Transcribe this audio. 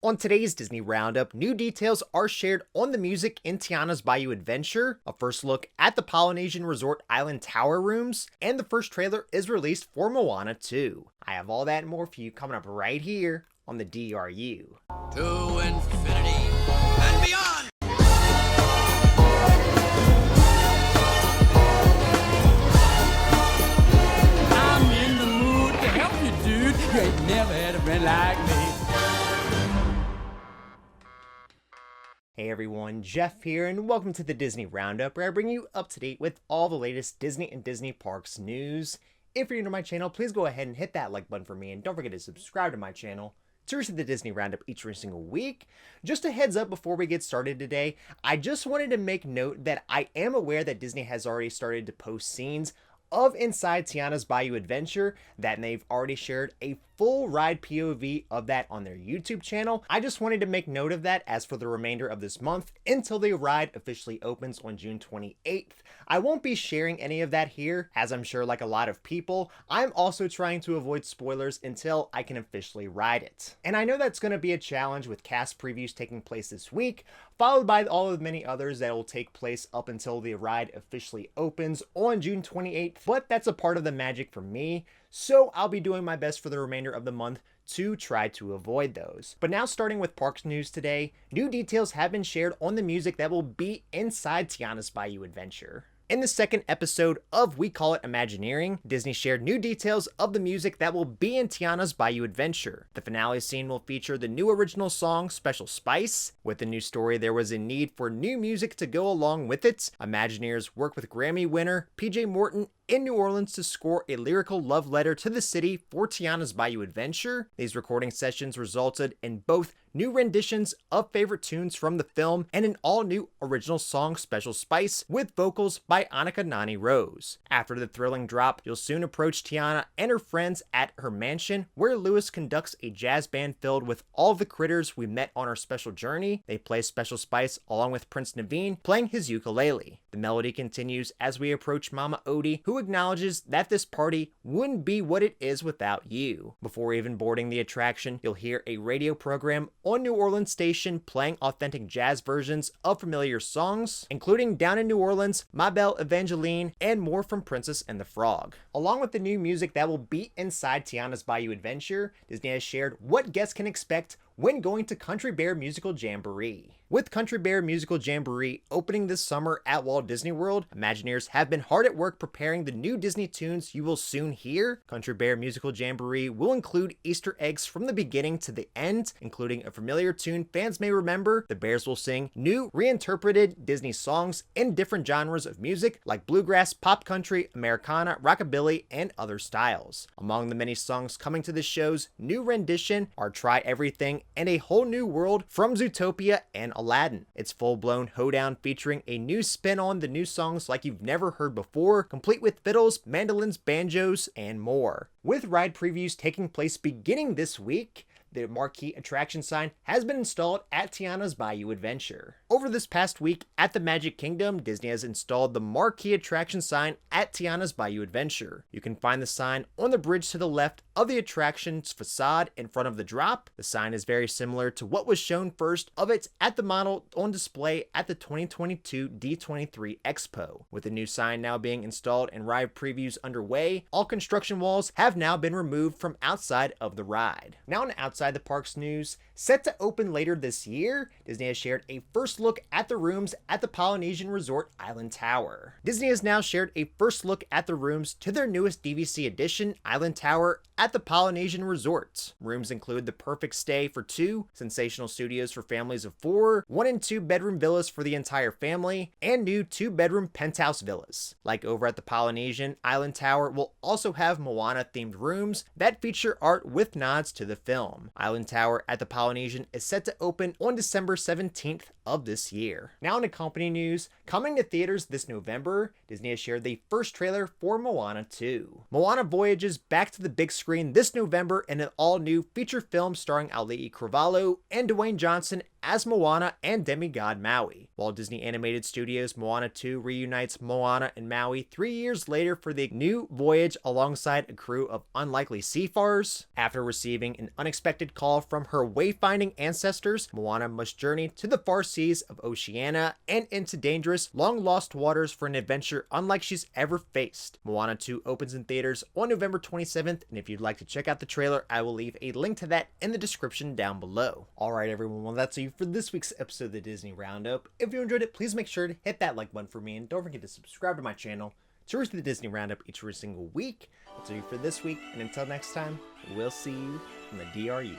On today's Disney Roundup, new details are shared on the music in Tiana's Bayou Adventure, a first look at the Polynesian Resort Island Tower rooms, and the first trailer is released for Moana 2. I have all that and more for you coming up right here on the DRU. To infinity and beyond! I'm in the mood to help you, dude. You ain't never had a friend like me. Hey everyone, Jeff here, and welcome to the Disney Roundup, where I bring you up to date with all the latest Disney and Disney Parks news. If you're new to my channel, please go ahead and hit that like button for me, and don't forget to subscribe to my channel to receive the Disney Roundup each and every single week. Just a heads up before we get started today, I just wanted to make note that I am aware that Disney has already started to post scenes of inside Tiana's Bayou Adventure, that they've already shared a full ride POV of that on their YouTube channel. I just wanted to make note of that as for the remainder of this month until the ride officially opens on June 28th. I won't be sharing any of that here, as I'm sure like a lot of people, I'm also trying to avoid spoilers until I can officially ride it. And I know that's going to be a challenge with cast previews taking place this week, followed by all of the many others that will take place up until the ride officially opens on June 28th, but that's a part of the magic for me. So I'll be doing my best for the remainder of the month to try to avoid those. But now starting with parks news today, new details have been shared on the music that will be inside Tiana's Bayou Adventure. In the second episode of We Call It Imagineering, Disney shared new details of the music that will be in Tiana's Bayou Adventure. The finale scene will feature the new original song, Special Spice. With the new story, there was a need for new music to go along with it. Imagineers worked with Grammy winner PJ Morton in New Orleans to score a lyrical love letter to the city for Tiana's Bayou Adventure. These recording sessions resulted in both new renditions of favorite tunes from the film and an all-new original song, Special Spice, with vocals by Annika Nani Rose. After the thrilling drop, you'll soon approach Tiana and her friends at her mansion, where Lewis conducts a jazz band filled with all the critters we met on our special journey. They play Special Spice along with Prince Naveen playing his ukulele. The melody continues as we approach Mama Odie, who acknowledges that this party wouldn't be what it is without you. Before even boarding the attraction, you'll hear a radio program on New Orleans station playing authentic jazz versions of familiar songs, including Down in New Orleans, My Belle Evangeline, and more from Princess and the Frog. Along with the new music that will be inside Tiana's Bayou Adventure, Disney has shared what guests can expect when going to Country Bear Musical Jamboree. With Country Bear Musical Jamboree opening this summer at Walt Disney World, Imagineers have been hard at work preparing the new Disney tunes you will soon hear. Country Bear Musical Jamboree will include Easter eggs from the beginning to the end, including a familiar tune fans may remember. The Bears will sing new, reinterpreted Disney songs in different genres of music like bluegrass, pop country, Americana, rockabilly, and other styles. Among the many songs coming to the show's new rendition are Try Everything and A Whole New World from Zootopia and Aladdin. It's full-blown hoedown featuring a new spin on the new songs like you've never heard before, complete with fiddles, mandolins, banjos, and more. With ride previews taking place beginning this week, the marquee attraction sign has been installed at Tiana's Bayou Adventure. Over this past week at the Magic Kingdom, Disney has installed the marquee attraction sign at Tiana's Bayou Adventure. You can find the sign on the bridge to the left of the attraction's facade in front of the drop. The sign is very similar to what was shown first of it at the model on display at the 2022 D23 Expo. With the new sign now being installed and ride previews underway, all construction walls have now been removed from outside of the ride. Now on outside the parks news, set to open later this year, Disney has shared a first look at the rooms at the Polynesian Resort Island Tower. Disney has now shared a first look at the rooms to their newest DVC edition, Island Tower at the Polynesian Resort. Rooms include the perfect stay for two, sensational studios for families of four, 1 and 2 bedroom villas for the entire family, and new 2-bedroom penthouse villas. Like over at the Polynesian, Island Tower will also have Moana themed rooms that feature art with nods to the film. Island Tower at the Polynesian is set to open on December 17th of this year. Now into company news, coming to theaters this November, Disney has shared the first trailer for Moana 2. Moana voyages back to the big screen this November in an all-new feature film starring Auli'i Cravalho and Dwayne Johnson as Moana and demigod Maui. Walt Disney Animated Studios Moana 2 reunites Moana and Maui 3 years later for the new voyage alongside a crew of unlikely seafarers. After receiving an unexpected call from her wayfinding ancestors, Moana must journey to the far seas of Oceania and into dangerous, long-lost waters for an adventure unlike she's ever faced. Moana 2 opens in theaters on November 27th, and if you'd like to check out the trailer, I will leave a link to that in the description down below. Alright everyone, well that's it for this week's episode of the Disney Roundup. If you enjoyed it, please make sure to hit that like button for me, and don't forget to subscribe to my channel to receive the Disney Roundup each and every single week. That's it for this week, and until next time, we'll see you in the DRU.